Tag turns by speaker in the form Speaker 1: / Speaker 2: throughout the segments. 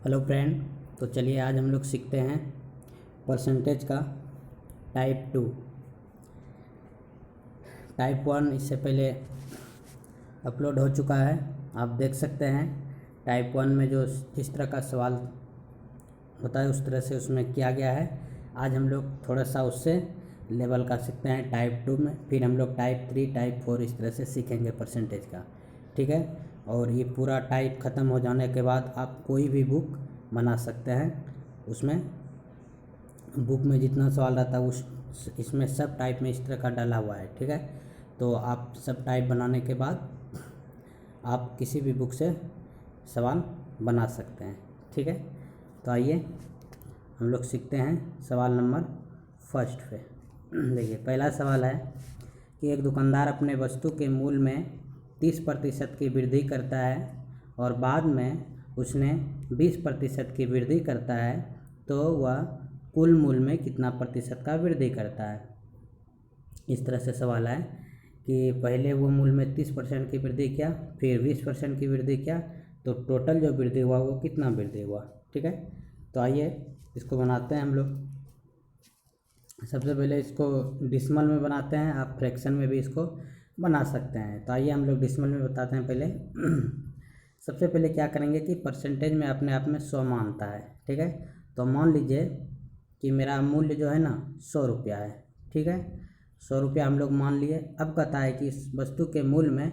Speaker 1: Hello friend. तो चलिए आज हम लोग सीखते हैं परसेंटेज का टाइप 2। टाइप 1 इससे पहले अपलोड हो चुका है, आप देख सकते हैं। टाइप 1 में जो जिस तरह का सवाल होता है उस तरह से उसमें किया गया है। आज हम लोग थोड़ा सा उससे लेवल का सीखते हैं टाइप 2 में, फिर हम लोग टाइप 3 टाइप 4 इस तरह से सीखेंगे परसेंटेज का, ठीक है। और ये पूरा टाइप ख़त्म हो जाने के बाद आप कोई भी बुक बना सकते हैं। उसमें बुक में जितना सवाल रहता है उस इसमें सब टाइप में इस तरह का डाला हुआ है, ठीक है। तो आप सब टाइप बनाने के बाद आप किसी भी बुक से सवाल बना सकते हैं, ठीक है। तो आइए हम लोग सीखते हैं सवाल नंबर फर्स्ट पे। देखिए पहला सवाल है कि एक दुकानदार अपने वस्तु के मूल्य में 30% की वृद्धि करता है और बाद में उसने 20% की वृद्धि करता है, तो वह कुल मूल्य में कितना प्रतिशत का वृद्धि करता है। इस तरह से सवाल है कि पहले वो मूल्य में 30% की वृद्धि किया, फिर 20% की वृद्धि किया, तो टोटल जो वृद्धि हुआ वो कितना वृद्धि हुआ, ठीक है। तो आइए इसको बनाते हैं हम लोग। सबसे पहले इसको डिसिमल में बनाते हैं, आप फ्रैक्शन में भी इसको बना सकते हैं। तो आइए हम लोग डिसिमल में बताते हैं पहले। सबसे पहले क्या करेंगे कि परसेंटेज में अपने आप में 100 मानता है, ठीक है। तो मान लीजिए कि मेरा मूल्य जो है ना 100 रुपया है, ठीक है। 100 रुपया हम लोग मान लिए। अब कहता है कि इस वस्तु के मूल्य में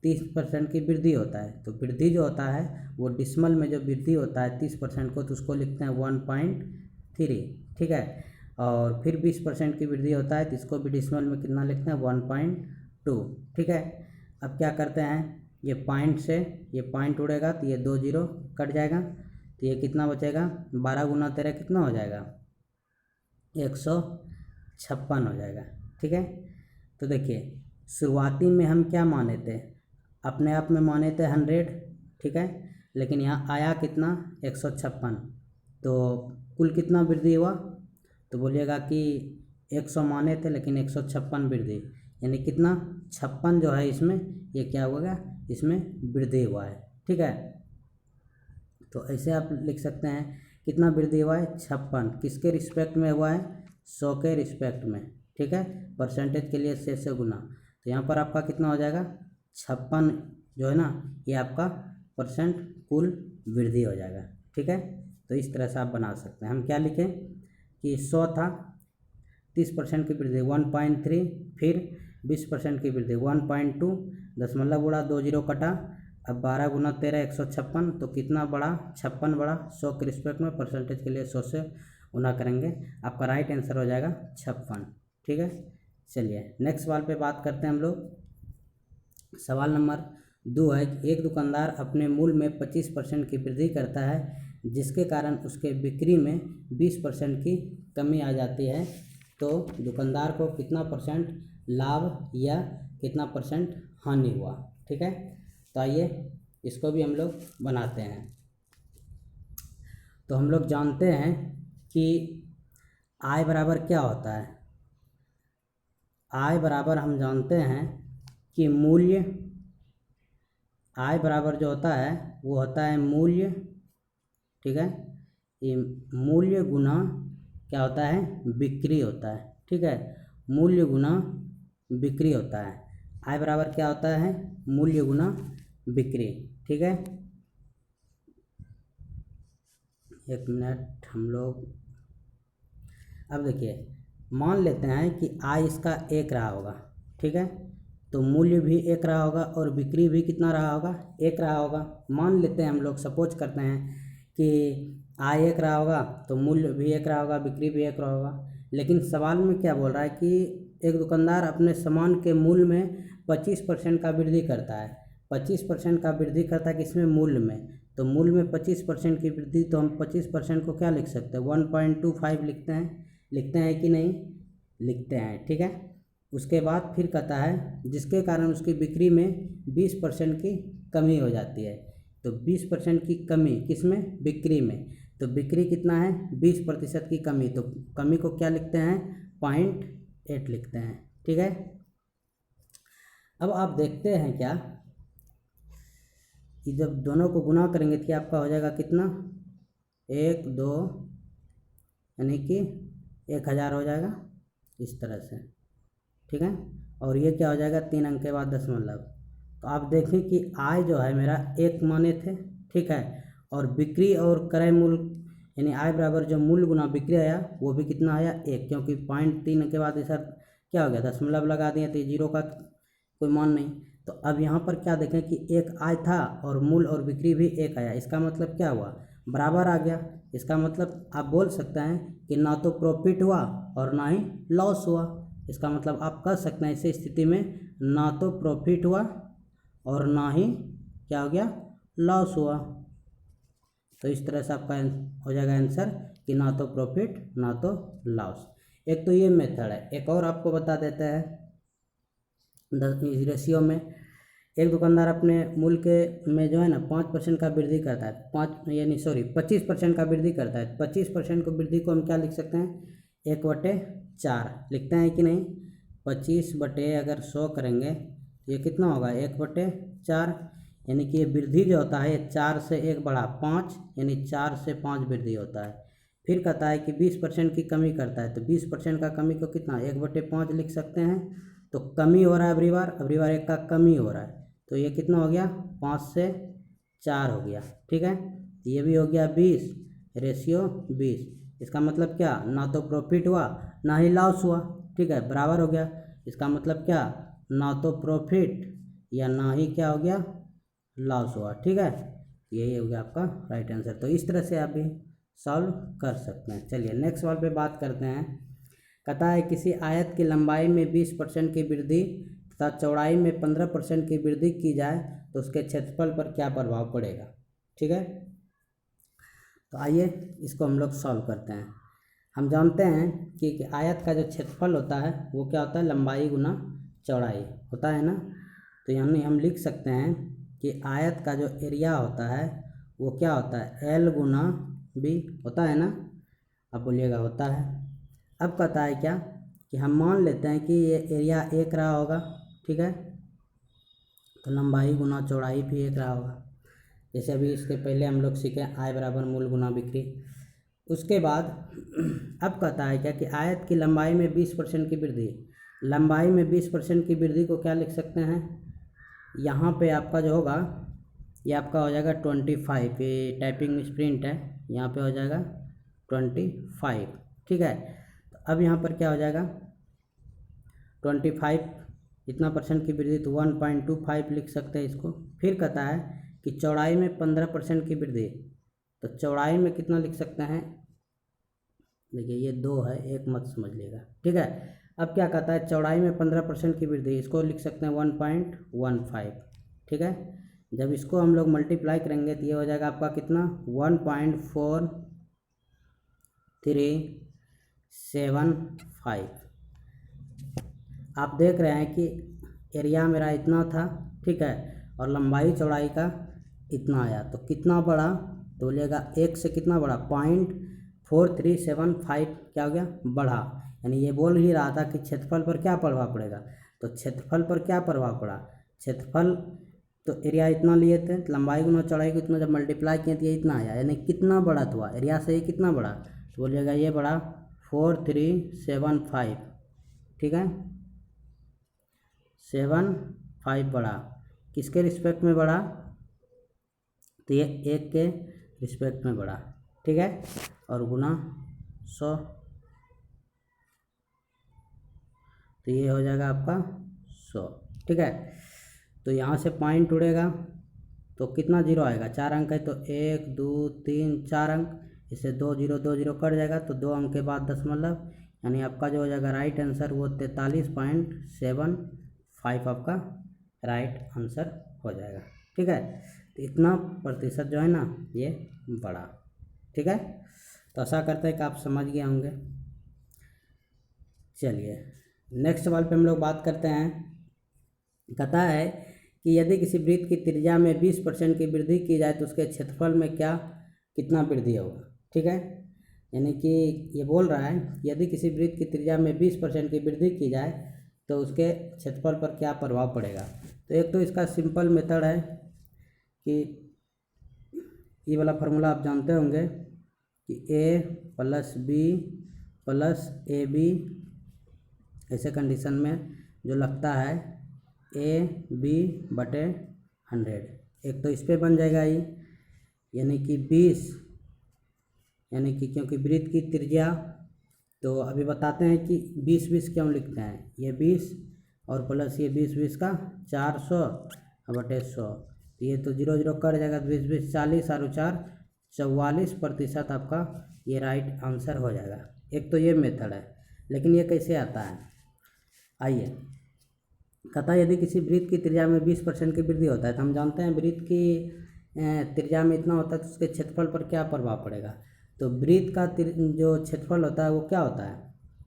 Speaker 1: 30% की वृद्धि होता है। तो वृद्धि जो होता है वो डिसिमल में जो वृद्धि होता है 30% को, तो उसको लिखते हैं 1.3, ठीक है। और फिर 20% की वृद्धि होता है तो इसको भी डिसिमल में कितना लिखते हैं 1.2, ठीक है। अब क्या करते हैं, ये पॉइंट से ये पॉइंट उड़ेगा तो ये 2 जीरो कट जाएगा, तो ये कितना बचेगा 12 गुना 13 कितना हो जाएगा 156 हो जाएगा, ठीक है। तो देखिए शुरुआती में हम क्या माने थे, अपने आप में माने थे 100, ठीक है। लेकिन यहाँ आया कितना 156, तो कुल कितना वृद्धि हुआ, तो बोलिएगा कि 100 माने थे लेकिन 156 वृद्धि, यानी कितना 56 जो है इसमें ये क्या होगा, इसमें वृद्धि हुआ है, ठीक है। तो ऐसे आप लिख सकते हैं कितना वृद्धि हुआ है 56, किसके रिस्पेक्ट में हुआ है 100 के रिस्पेक्ट में, ठीक है। परसेंटेज के लिए 6 से गुना, तो यहाँ पर आपका कितना हो जाएगा 56 जो है ना ये आपका परसेंट कुल वृद्धि हो जाएगा, ठीक है। तो इस तरह से आप बना सकते हैं। हम क्या लिखें कि 100 था, 30% की वृद्धि 1.3, फिर 20% की वृद्धि 1.2, दशमलव गुणा 2 जीरो कटा, अब 12 गुना 13 156, तो कितना बढ़ा 56 बढ़ा 100 के रिस्पेक्ट में, परसेंटेज के लिए 100 से गुना करेंगे, आपका राइट आंसर हो जाएगा 56, ठीक है। चलिए नेक्स्ट सवाल पे बात करते हैं हम लोग। सवाल नंबर 2 है कि एक दुकानदार अपने मूल्य में 25% की वृद्धि करता है जिसके कारण उसके बिक्री में 20% की कमी आ जाती है, तो दुकानदार को कितना परसेंट लाभ या कितना परसेंट हानि हुआ, ठीक है। तो आइए इसको भी हम लोग बनाते हैं। तो हम लोग जानते हैं कि आय बराबर क्या होता है। आय बराबर हम जानते हैं कि मूल्य, आय बराबर जो होता है वो होता है मूल्य, ठीक है। ये मूल्य गुना क्या होता है बिक्री होता है, ठीक है। मूल्य गुना बिक्री होता है। आय बराबर क्या होता है मूल्य गुना बिक्री, ठीक है। एक मिनट हम लोग अब देखिए मान लेते हैं कि आय इसका 1 रहा होगा, ठीक है। तो मूल्य भी 1 रहा होगा और बिक्री भी कितना रहा होगा 1 रहा होगा। मान लेते हैं हम लोग सपोज करते हैं कि आय 1 रहा होगा तो मूल्य भी 1 रहा होगा, बिक्री भी 1 रहा होगा। लेकिन सवाल में क्या बोल रहा है कि एक दुकानदार अपने सामान के मूल्य में 25% का वृद्धि करता है। 25% का वृद्धि करता है किसमें मूल्य में, तो मूल्य में 25% की वृद्धि, तो हम 25% को क्या लिख सकते हैं 1.25 लिखते हैं कि नहीं लिखते हैं, ठीक है। उसके बाद फिर कहता है जिसके कारण उसकी बिक्री में 20% की कमी हो जाती है। तो 20% की कमी किसमें बिक्री में, तो बिक्री कितना है 20% की कमी, तो कमी को क्या लिखते हैं 0.8 लिखते हैं, ठीक है। अब आप देखते हैं क्या कि जब दोनों को गुना करेंगे तो आपका हो जाएगा कितना 1 2 यानी कि 1000 हो जाएगा इस तरह से, ठीक है। और ये क्या हो जाएगा 3 अंक के बाद दशमलव। तो आप देखें कि आय जो है मेरा 1 माने थे, ठीक है, और बिक्री और क्रय मूल्य यानी आय बराबर जो मूल्य गुना बिक्री आया वो भी कितना आया 1, क्योंकि 0.3 के बाद सर क्या हो गया दशमलव लगा दिए तो जीरो का कोई मान नहीं। तो अब यहाँ पर क्या देखें कि 1 आय था और मूल्य और बिक्री भी 1 आया, इसका मतलब क्या हुआ बराबर आ गया। इसका मतलब आप बोल सकते हैं कि ना तो प्रॉफिट हुआ और ना ही लॉस हुआ। इसका मतलब आप कह सकते हैं इस स्थिति में ना तो प्रॉफिट हुआ और ना ही क्या हो गया लॉस हुआ। तो इस तरह से आपका हो जाएगा आंसर कि ना तो प्रॉफिट ना तो लॉस। एक तो ये मेथड है, एक और आपको बता देते हैं रेशियो में। एक दुकानदार अपने मूल्य के में जो है ना 5% का वृद्धि करता है, 25% का वृद्धि करता है। 25% को वृद्धि को हम क्या लिख सकते हैं 1/4 लिखते हैं कि नहीं। 25 बटे अगर 100 करेंगे ये कितना होगा 1/4, यानी कि ये वृद्धि जो होता है ये 4 से 1 बढ़ा 5 यानी 4 से 5 वृद्धि होता है। फिर कहता है कि 20% की कमी करता है, तो 20% का कमी को कितना 1/5 लिख सकते हैं। तो कमी हो रहा है अबरी बार 1 का कमी हो रहा है, तो ये कितना हो गया 5 से 4 हो गया, ठीक है। ये भी हो गया 20 रेशियो 20। इसका मतलब क्या ना तो प्रॉफिट हुआ ना ही लॉस हुआ, ठीक है, बराबर हो गया। इसका मतलब क्या ना तो प्रॉफिट या ना ही क्या हो गया लॉस हुआ, ठीक है। यही हो गया आपका राइट आंसर। तो इस तरह से आप भी सॉल्व कर सकते हैं। चलिए नेक्स्ट सवाल पे बात करते हैं। कहता है किसी आयत की लंबाई में 20% की वृद्धि तथा चौड़ाई में 15% की वृद्धि की जाए तो उसके क्षेत्रफल पर क्या प्रभाव पड़ेगा, ठीक है। तो आइए इसको हम लोग सॉल्व करते हैं। हम जानते हैं कि आयत का जो क्षेत्रफल होता है वो क्या होता है लंबाई गुना चौड़ाई होता है ना। तो यानी हम लिख सकते हैं कि आयत का जो एरिया होता है वो क्या होता है L गुना B होता है ना। अब बोलिएगा होता है। अब कहता है क्या कि हम मान लेते हैं कि ये एरिया 1 रहा होगा, ठीक है, तो लंबाई गुना चौड़ाई भी 1 रहा होगा। जैसे अभी इसके पहले हम लोग सीखे आय बराबर मूल गुना बिक्री। उसके बाद अब कहता है क्या कि आयत की लंबाई में 20% की वृद्धि, लंबाई में 20% की वृद्धि को क्या लिख सकते हैं यहाँ पे आपका जो होगा ये आपका हो जाएगा 25। ये टाइपिंग मिसप्रिंट है, यहाँ पे हो जाएगा 25, ठीक है। तो अब यहाँ पर क्या हो जाएगा 25 इतना परसेंट की वृद्धि तो 1.25 लिख सकते हैं इसको। फिर कहता है कि चौड़ाई में 15% की वृद्धि, तो चौड़ाई में कितना लिख सकते हैं देखिए ये 2 है 1 मत समझिएगा, ठीक है। अब क्या कहता है चौड़ाई में 15% की वृद्धि, इसको लिख सकते हैं 1.15, ठीक है। जब इसको हम लोग मल्टीप्लाई करेंगे तो ये हो जाएगा आपका कितना 1.4375। आप देख रहे हैं कि एरिया मेरा इतना था, ठीक है, और लंबाई चौड़ाई का इतना आया, तो कितना बढ़ा तो बोलिएगा 1 से कितना बढ़ा 0.4375 क्या हो गया बढ़ा। यानी ये बोल ही रहा था कि क्षेत्रफल पर क्या प्रभाव पड़ेगा, तो क्षेत्रफल पर क्या प्रभाव पड़ा, क्षेत्रफल तो एरिया इतना लिए थे, लंबाई गुना चौड़ाई को इतना जब मल्टीप्लाई किए तो ये इतना आया, यानी कितना बढ़त हुआ एरिया से ये कितना बढ़ा तो बोलिएगा ये बढ़ा 4375, ठीक है 75 बढ़ा। किसके रिस्पेक्ट में बढ़ा तो ये 1 के रिस्पेक्ट में बढ़ा, ठीक है, और गुना 100 तो ये हो जाएगा आपका 100, ठीक है। तो यहाँ से पॉइंट उड़ेगा तो कितना जीरो आएगा 4 अंक है, तो 1 2 3 4 अंक, इससे 2 0 2 0 कट जाएगा, तो 2 अंक के बाद दशमलव, यानी आपका जो हो जाएगा राइट आंसर वो 43.75 आपका राइट आंसर हो जाएगा, ठीक है। तो इतना प्रतिशत जो है ना ये बढ़ा, ठीक है। तो आशा करते हैं कि आप समझ गए होंगे। चलिए नेक्स्ट सवाल पे हम लोग बात करते हैं। कहता है कि यदि किसी वृत्त की त्रिज्या में 20% की वृद्धि की जाए तो उसके क्षेत्रफल में कितना वृद्धि होगा, ठीक है। यानी कि ये बोल रहा है यदि किसी वृत्त की त्रिज्या में 20% की वृद्धि की जाए तो उसके क्षेत्रफल पर क्या प्रभाव पड़ेगा। तो एक तो इसका सिंपल मेथड है कि ये वाला फार्मूला आप जानते होंगे कि a plus B plus A B, ऐसे कंडीशन में जो लगता है ए बी बटे 100, एक तो इस पे बन जाएगा ये, यानी कि 20, यानी कि क्योंकि वृत्त की त्रिज्या, तो अभी बताते हैं कि 20 क्यों लिखते हैं। ये 20 और प्लस ये 20 का 400 बटे 100, तो ये तो 0 0 कट जाएगा, 20 40 और 4 44% आपका ये राइट आंसर हो जाएगा। एक तो ये मेथड है, लेकिन ये कैसे आता है, आइए। कहता है यदि किसी वृत्त की त्रिज्या में 20% की वृद्धि होता है, तो हम जानते हैं वृत्त की त्रिज्या में इतना होता है तो उसके क्षेत्रफल पर क्या प्रभाव पड़ेगा। तो वृत्त का जो क्षेत्रफल होता है वो क्या होता है,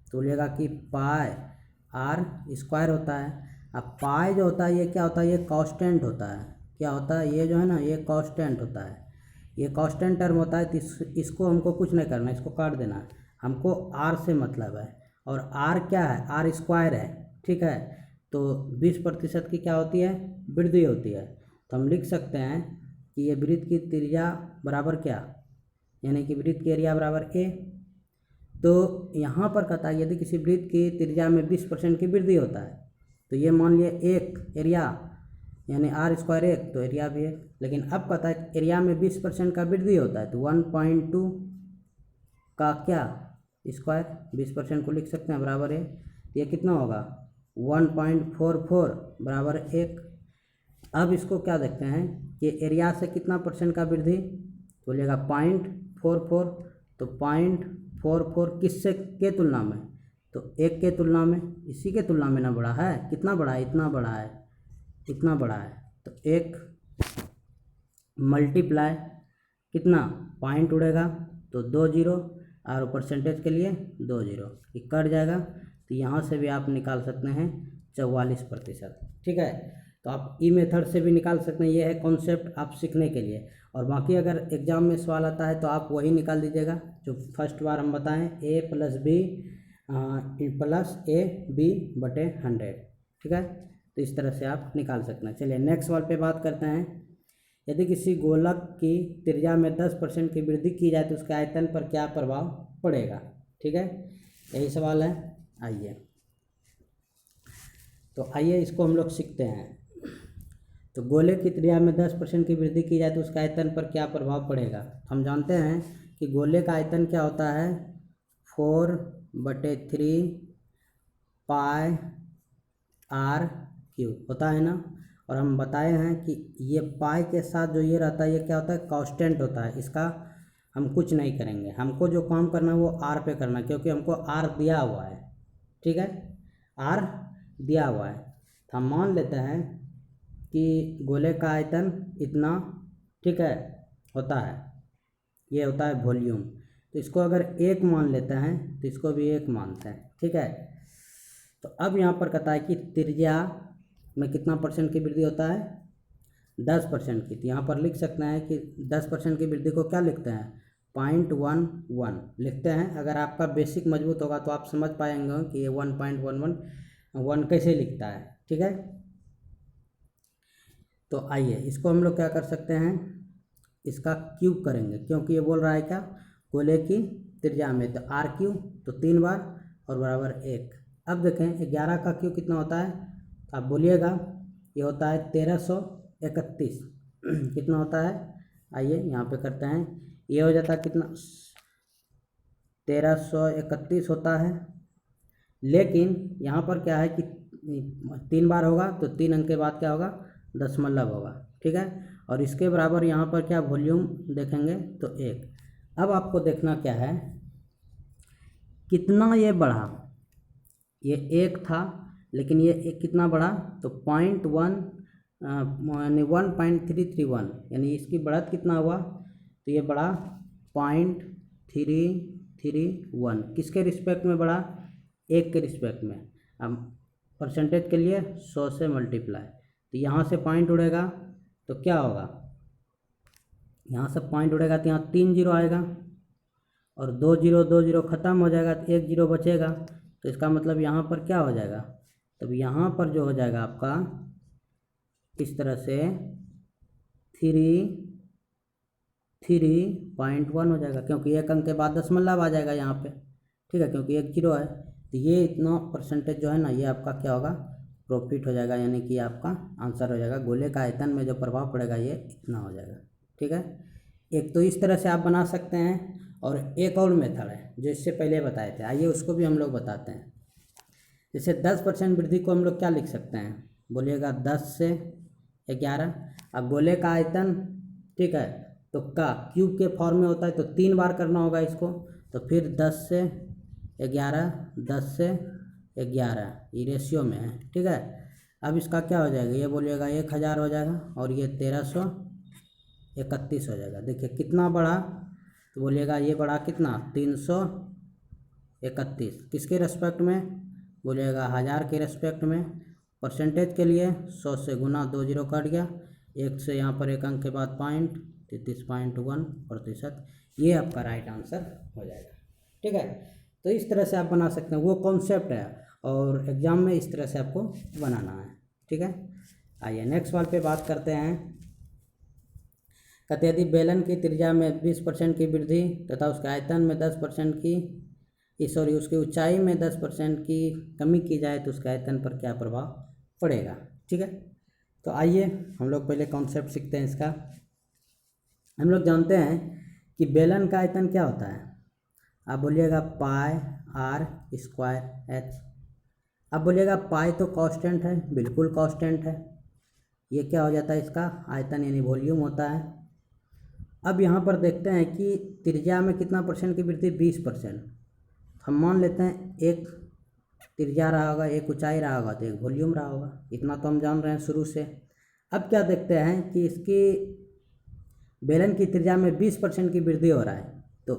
Speaker 1: तो बोलिएगा कि पाई आर स्क्वायर होता है। अब पाई जो होता है ये क्या होता है, ये कांस्टेंट होता है। क्या होता है, ये जो है ना ये कांस्टेंट होता है, ये कांस्टेंट टर्म होता है। तो इसको हमको कुछ नहीं करना, इसको काट देना है, हमको आर से मतलब है। और आर क्या है, आर स्क्वायर है, ठीक है। तो 20% की क्या होती है, वृद्धि होती है। तो हम लिख सकते हैं कि ये वृत्त की त्रिज्या बराबर क्या, यानी कि वृत्त की एरिया बराबर ए। तो यहाँ पर कहता है यदि किसी वृत्त की त्रिज्या में 20% की वृद्धि होता है, तो ये मान लिए एक एरिया, यानी आर स्क्वायर एक, तो एरिया भी एक। लेकिन अब कहता है एरिया में 20% का वृद्धि होता है, तो 1.2 का क्या स्क्वायर, 20% को लिख सकते हैं बराबर है, तो ये कितना होगा 1.44 बराबर 1। अब इसको क्या देखते हैं कि एरिया से कितना परसेंट का वृद्धि, तो लेगा 0.44, तो 0.44 किससे के तुलना में, तो एक के तुलना में, इसी के तुलना में ना बड़ा है, कितना बड़ा है, इतना बड़ा है, इतना बड़ा है। तो एक मल्टीप्लाई कितना, पॉइंट उड़ेगा तो 2 0, और परसेंटेज के लिए 2 0, ये कट जाएगा। तो यहाँ से भी आप निकाल सकते हैं 44%, ठीक है। तो आप ई मेथड से भी निकाल सकते हैं, ये है कॉन्सेप्ट आप सीखने के लिए। और बाकी अगर एग्जाम में सवाल आता है तो आप वही निकाल दीजिएगा जो फर्स्ट बार हम बताएं, a plus B plus A B बटे 100, ठीक है। तो इस तरह से आप निकाल सकते हैं। चलिए नेक्स्ट सवाल पे बात करते हैं। यदि किसी गोलक की त्रिज्या में 10% की वृद्धि की जाए तो उसके आयतन पर क्या प्रभाव पड़ेगा, ठीक है, यही सवाल है। आइए तो आइए इसको हम लोग सीखते हैं। तो गोले की त्रिज्या में 10% की वृद्धि की जाए तो उसके आयतन पर क्या प्रभाव पड़ेगा। हम जानते हैं कि गोले का आयतन क्या होता है, 4/3 पाई आर क्यूब होता है ना। और हम बताए हैं कि ये पाई के साथ जो ये रहता है ये क्या होता है, कांस्टेंट होता है। इसका हम कुछ नहीं करेंगे, हमको जो काम करना है वो आर पे करना है, क्योंकि हमको आर दिया हुआ है, ठीक है, आर दिया हुआ है। तो हम मान लेते हैं कि गोले का आयतन इतना, ठीक है, होता है, ये होता है वॉल्यूम। तो इसको अगर 1 मान लेते हैं तो इसको भी 1 मानते हैं, ठीक है। तो अब यहाँ पर कहता है कि त्रिज्या में कितना परसेंट की वृद्धि होता है, 10% की। तो यहाँ पर लिख सकते हैं कि 10% की वृद्धि को क्या लिखते हैं, 0.11 लिखते हैं। अगर आपका बेसिक मजबूत होगा तो आप समझ पाएंगे कि ये 1.11 कैसे लिखता है, ठीक है। तो आइए इसको हम लोग क्या कर सकते हैं, इसका क्यूब करेंगे, क्योंकि ये बोल रहा है क्या, गोले की त्रिज्या में, तो आर क्यूब, तो 3 बार और बराबर 1। अब देखें 11 का क्यूब कितना होता है, तो आप बोलिएगा ये होता है 1331 कितना होता है, आइए यहाँ पे करते हैं, ये हो जाता है कितना, 1331 होता है। लेकिन यहाँ पर क्या है कि 3 बार होगा तो 3 अंक के बाद क्या होगा, दशमलव होगा, ठीक है। और इसके बराबर यहाँ पर क्या वॉल्यूम देखेंगे तो 1। अब आपको देखना क्या है, कितना ये बढ़ा, ये 1 था लेकिन ये कितना बढ़ा, तो 0.1 यानी 1.331, यानी इसकी बढ़त कितना हुआ, तो ये बढ़ा 0.331। किसके रिस्पेक्ट में बढ़ा, 1 के रिस्पेक्ट में। अब परसेंटेज के लिए 100 से मल्टीप्लाई, तो यहाँ से पॉइंट उड़ेगा तो क्या होगा, यहाँ से पॉइंट उड़ेगा तो यहाँ 3 0 आएगा, और 2 0 ख़त्म हो जाएगा तो 1 0 बचेगा। तो इसका मतलब यहाँ पर क्या हो जाएगा, तब यहाँ पर जो हो जाएगा आपका इस तरह से 3 0.1 हो जाएगा, क्योंकि एक अंक के बाद दशमलव आ जाएगा यहाँ पे, ठीक है, क्योंकि एक जीरो है। तो ये इतना परसेंटेज जो है ना, ये आपका क्या होगा, प्रॉफिट हो जाएगा, यानी कि आपका आंसर हो जाएगा। गोले का आयतन में जो प्रभाव पड़ेगा ये इतना हो जाएगा, ठीक है। एक तो इस तरह से आप बना सकते हैं, और एक और मेथड है जो इससे पहले बताए थे, आइए उसको भी हम लोग बताते हैं। जैसे 10% वृद्धि को हम लोग क्या लिख सकते हैं, बोलिएगा 10 से 11। अब गोले का आयतन, ठीक है, तो का क्यूब के फॉर्म में होता है, तो 3 बार करना होगा इसको, तो फिर 10 से 11, 10 से 11, ये रेशियो में है, ठीक है। अब इसका क्या हो जाएगा, ये बोलिएगा 1000 हो जाएगा, और ये 1331 हो जाएगा। देखिए कितना बढ़ा, तो बोलिएगा ये बढ़ा कितना, 331, किसके रेस्पेक्ट में, बोलिएगा 1000 के रेस्पेक्ट में। परसेंटेज के लिए 100 से गुना, 2 जीरो कट गया, एक से यहाँ पर एक अंक के बाद पॉइंट, 33.1%, ये आपका राइट आंसर हो जाएगा, ठीक है। तो इस तरह से आप बना सकते हैं, वो कॉन्सेप्ट है, और एग्ज़ाम में इस तरह से आपको बनाना है, ठीक है। आइए नेक्स्ट सवाल पे बात करते हैं। कहते यदि बेलन की त्रिज्या में 20% की वृद्धि तथा उसके आयतन में 10% की, सॉरी, उसकी ऊंचाई में 10% की कमी की जाए तो उसके आयतन पर क्या प्रभाव पड़ेगा, ठीक है। तो आइए हम लोग पहले कॉन्सेप्ट सीखते हैं इसका। हम लोग जानते हैं कि बेलन का आयतन क्या होता है, आप बोलिएगा पाई आर स्क्वायर एच। अब बोलिएगा पाई तो कांस्टेंट है, बिल्कुल कांस्टेंट है, ये क्या हो जाता है, इसका आयतन यानी वॉल्यूम होता है। अब यहाँ पर देखते हैं कि त्रिज्या में कितना परसेंट की वृद्धि, 20%। हम मान लेते हैं एक त्रिज्या रहा होगा, एक ऊंचाई रहा होगा, तो एक वॉल्यूम रहा होगा, इतना तो हम जान रहे हैं शुरू से। अब क्या देखते हैं कि इसकी बेलन की त्रिज्या में 20% की वृद्धि हो रहा है, तो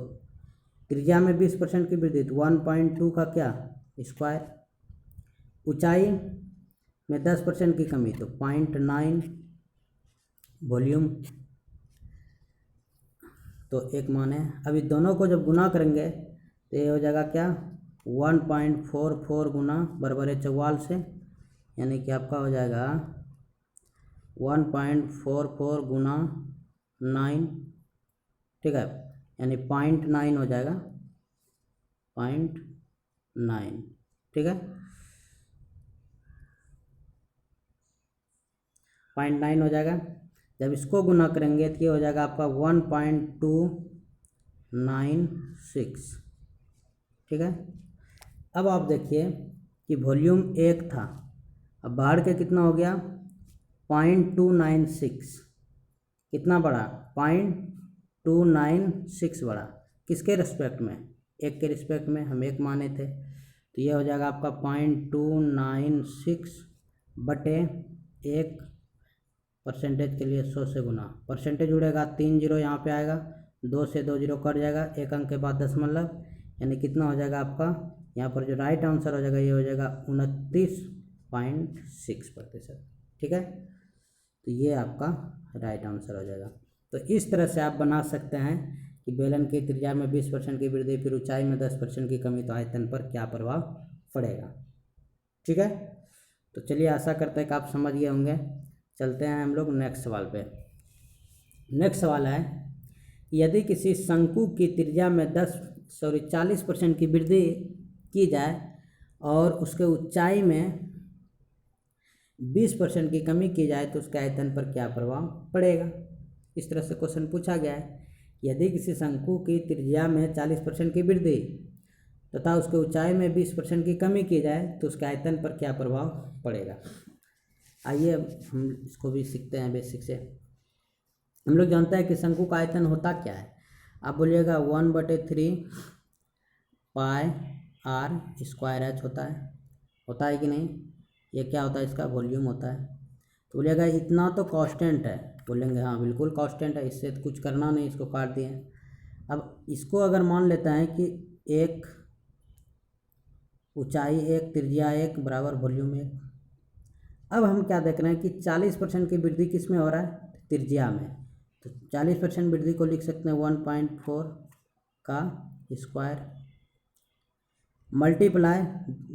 Speaker 1: त्रिज्या में 20% की वृद्धि, तो 1.2 का क्या स्क्वायर, ऊंचाई में 10% की कमी, तो 0.9 वॉल्यूम, तो एक मान है। अभी दोनों को जब गुना करेंगे तो ये हो जाएगा क्या, 1.44 गुना बराबर 44 से, यानी कि आपका हो जाएगा 1.44 गुना 9, ठीक है, यानी 0.9 हो जाएगा, 0.9, ठीक है, 0.9 हो जाएगा। जब इसको गुना करेंगे तो ये हो जाएगा आपका 1.296, ठीक है। अब आप देखिए कि वॉल्यूम 1 था, अब बढ़ के कितना हो गया, 0.296, कितना बढ़ा, 0.296 बढ़ा, किसके रिस्पेक्ट में, एक के रिस्पेक्ट में, हम एक माने थे, तो ये हो जाएगा आपका 0.296 बटे 1, परसेंटेज के लिए 100 से गुना, परसेंटेज उड़ेगा, 3 जीरो यहाँ पे आएगा, 2 से 2 जीरो कट जाएगा, एक अंक के बाद दशमलव, यानी कितना हो जाएगा आपका, यहाँ पर जो राइट आंसर हो जाएगा ये हो जाएगा 29.6%, ठीक है। तो ये आपका राइट आंसर हो जाएगा। तो इस तरह से आप बना सकते हैं कि बेलन की त्रिज्या में 20% की वृद्धि, फिर ऊंचाई में 10% की कमी, तो आयतन पर क्या प्रभाव पड़ेगा, ठीक है। तो चलिए आशा करते हैं कि आप समझ गए होंगे। चलते हैं हम लोग नेक्स्ट सवाल पे। नेक्स्ट सवाल है, यदि किसी शंकु की त्रिज्या में 40% की वृद्धि की जाए और उसके ऊंचाई में 20% की कमी की जाए तो उसके आयतन पर क्या प्रभाव पड़ेगा। इस तरह से क्वेश्चन पूछा गया है, यदि किसी शंकु की त्रिज्या में 40% की वृद्धि तथा उसके ऊंचाई में 20% की कमी की जाए तो उसके आयतन पर क्या प्रभाव पड़ेगा। आइए हम इसको भी सीखते हैं बेसिक से। हम लोग जानते हैं कि शंकु का आयतन होता क्या है, आप बोलिएगा 1/3 पाई आर स्क्वायर एच होता है कि नहीं, ये क्या होता है, इसका वॉल्यूम होता है। तो बोलिएगा इतना तो कांस्टेंट है, बोलेंगे हाँ बिल्कुल कांस्टेंट है, इससे तो कुछ करना नहीं, इसको काट दिए। अब इसको अगर मान लेता है कि एक ऊंचाई 1, त्रिज्या 1 बराबर वॉल्यूम 1। अब हम क्या देख रहे हैं कि 40% की वृद्धि किस में हो रहा है, त्रिज्या में, तो 40% वृद्धि को लिख सकते हैं 1.4 का स्क्वायर, मल्टीप्लाई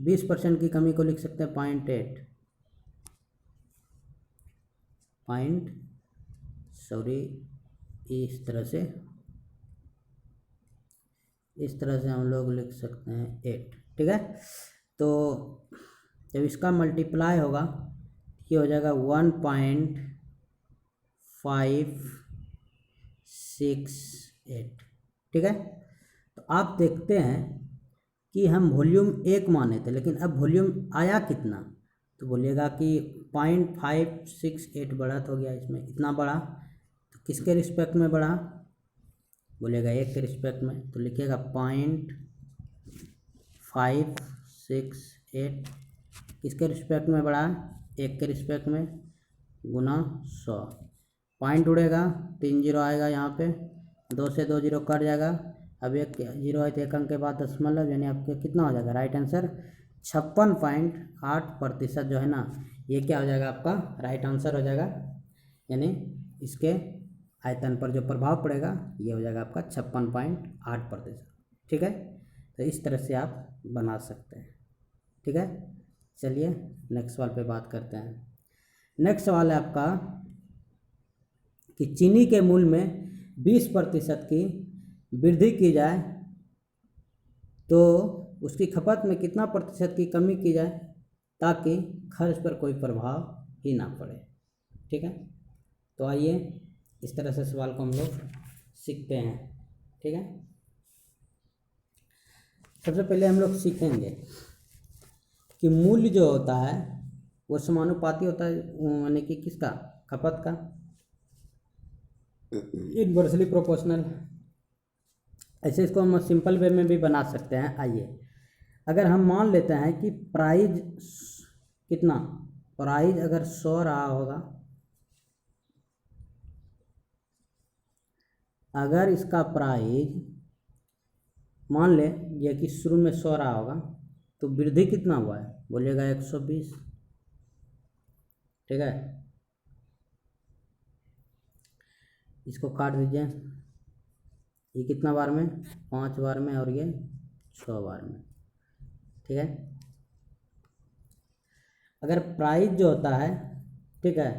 Speaker 1: 20% की कमी को लिख सकते हैं 0.8, इस तरह से इस तरह से हम लोग लिख सकते हैं 8, ठीक है। तो जब इसका मल्टीप्लाई होगा ये हो जाएगा 1.568, ठीक है। तो आप देखते हैं कि हम वॉल्यूम 1 माने थे, लेकिन अब वॉल्यूम आया कितना, तो बोलिएगा कि 0.568 बढ़ा हो गया इसमें, इतना बढ़ा। तो किसके रिस्पेक्ट में बढ़ा, बोलिएगा 1 के रिस्पेक्ट में, तो लिखिएगा 0.568 किसके रिस्पेक्ट में बढ़ा, 1 के रिस्पेक्ट में, गुना 100। पॉइंट उड़ेगा, 3 जीरो आएगा यहाँ पे, 2 से 2 जीरो कट जाएगा। अब 1 जीरो है तो 1 अंक के बाद दशमलव, यानी आपके कितना हो जाएगा, राइट आंसर 56.8% जो है ना, ये क्या हो जाएगा आपका राइट आंसर हो जाएगा। यानी इसके आयतन पर जो प्रभाव पड़ेगा ये हो जाएगा आपका 56.8%, ठीक है। तो इस तरह से आप बना सकते हैं, ठीक है। चलिए नेक्स्ट सवाल पे बात करते हैं। नेक्स्ट सवाल है आपका कि चीनी के मूल्य में 20% की वृद्धि की जाए तो उसकी खपत में कितना प्रतिशत की कमी की जाए ताकि खर्च पर कोई प्रभाव ही ना पड़े, ठीक है। तो आइए इस तरह से सवाल को हम लोग सीखते हैं, ठीक है। सबसे पहले हम लोग सीखेंगे कि मूल्य जो होता है वो समानुपाती होता है, यानी कि किसका, खपत का, इनवर्सली प्रोपोर्शनल। ऐसे इसको हम सिंपल वे में भी बना सकते हैं। आइए अगर हम मान लेते हैं कि प्राइस कितना, प्राइस अगर 100 रहा होगा, अगर इसका प्राइस मान ले ये कि शुरू में 100 रहा होगा तो वृद्धि कितना हुआ है, बोलिएगा 120, ठीक है। इसको काट दीजिए, ये कितना बार में, 5 बार में, और ये 6 बार में, ठीक है। अगर प्राइस जो होता है, ठीक है,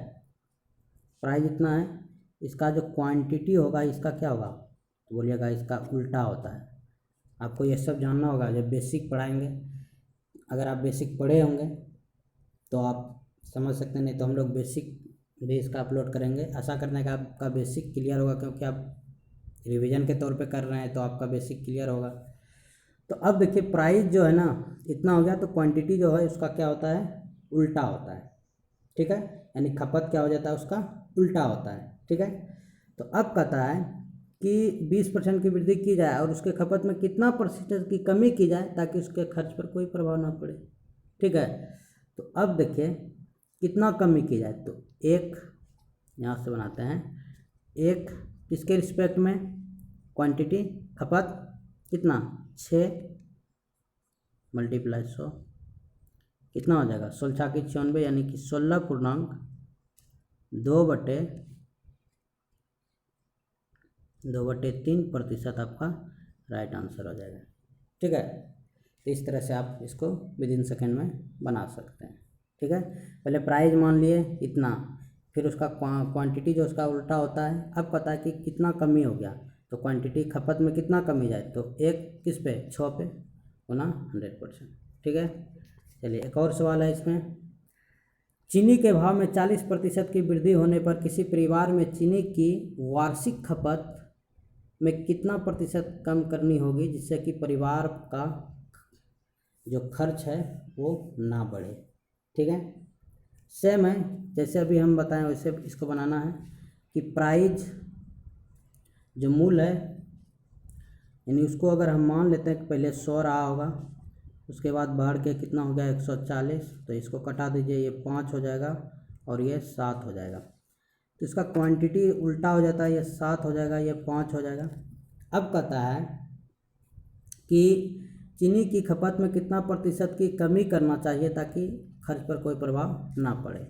Speaker 1: प्राइस इतना है, इसका जो क्वांटिटी होगा इसका क्या होगा, तो बोलिएगा इसका उल्टा होता है। आपको ये सब जानना होगा जब बेसिक पढ़ाएंगे। अगर आप बेसिक पढ़े होंगे तो आप समझ सकते हैं, नहीं तो हम लोग बेसिक भी इसका अपलोड करेंगे। आशा करने का आपका बेसिक क्लियर होगा, क्योंकि आप रिवीजन के तौर पे कर रहे हैं तो आपका बेसिक क्लियर होगा। तो अब देखिए प्राइस जो है ना इतना हो गया, तो क्वांटिटी जो है उसका क्या होता है, उल्टा होता है, ठीक है। यानी खपत क्या हो जाता है, उसका उल्टा होता है, ठीक है। तो अब कहता है कि 20% की वृद्धि की जाए और उसके खपत में कितना प्रतिशत की कमी की जाए ताकि उसके खर्च पर कोई प्रभाव ना पड़े, ठीक है। तो अब देखिए कितना कमी की जाए, तो 1 यहाँ से बनाते हैं, 1 किसके रिस्पेक्ट में, क्वांटिटी, खपत कितना 6 मल्टीप्लाई 100 कितना हो जाएगा, 16 की 94, यानी कि 16.2/3% आपका राइट आंसर हो जाएगा, ठीक है। तो इस तरह से आप इसको विद इन सेकेंड में बना सकते हैं, ठीक है। पहले प्राइस मान लिए इतना, फिर उसका क्वांटिटी जो उसका उल्टा होता है। अब पता है कि कितना कमी हो गया, तो क्वांटिटी खपत में कितना कमी जाए, तो 1 किस पे, 6 पे, गुना 100%, ठीक है। चलिए एक और सवाल है इसमें, चीनी के भाव में 40% की वृद्धि होने पर किसी परिवार में चीनी की वार्षिक खपत में कितना प्रतिशत कम करनी होगी जिससे कि परिवार का जो खर्च है वो ना बढ़े, ठीक है। सेम है जैसे अभी हम बताएं वैसे इसको बनाना है कि प्राइस जो मूल है, यानी उसको अगर हम मान लेते हैं कि पहले 100 रहा होगा, उसके बाद बढ़ के कितना हो गया 140, तो इसको कटा दीजिए, ये 5 हो जाएगा और ये 7 हो जाएगा। तो इसका क्वांटिटी उल्टा हो जाता है, ये 7 हो जाएगा, ये 5 हो जाएगा। अब कहता है कि चीनी की खपत में कितना प्रतिशत की कमी करना चाहिए ताकि खर्च पर कोई प्रभाव ना पड़े।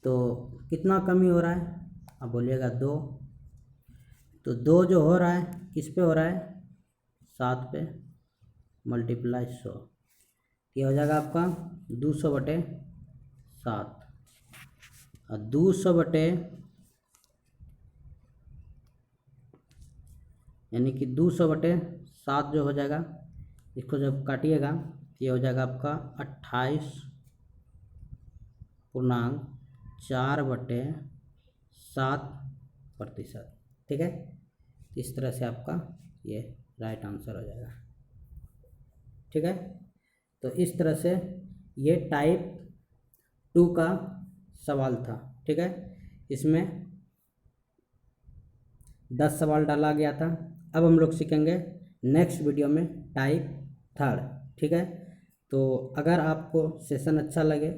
Speaker 1: तो कितना कमी हो रहा है, अब बोलिएगा 2, तो 2 जो हो रहा है किस पे हो रहा है, 7 पे, मल्टीप्लाई 100, ये हो जाएगा आपका 200/7, और 200/7 यानी कि 200/7 जो हो जाएगा, इसको जब काटिएगा ये हो जाएगा आपका 28.4/7%। ठीक है, इस तरह से आपका ये राइट आंसर हो जाएगा। ठीक है, तो इस तरह से ये टाइप 2 का सवाल था। ठीक है, इसमें 10 सवाल डाला गया था। अब हम लोग सीखेंगे नेक्स्ट वीडियो में टाइप 3। ठीक है, तो अगर आपको सेशन अच्छा लगे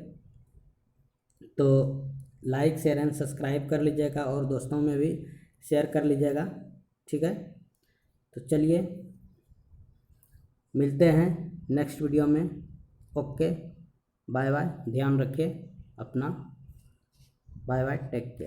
Speaker 1: तो लाइक शेयर एंड सब्सक्राइब कर लीजिएगा और दोस्तों में भी शेयर कर लीजिएगा। ठीक है, तो चलिए मिलते हैं नेक्स्ट वीडियो में। ओके, बाय बाय, ध्यान रखिए अपना, बाय बाय, टेक केयर।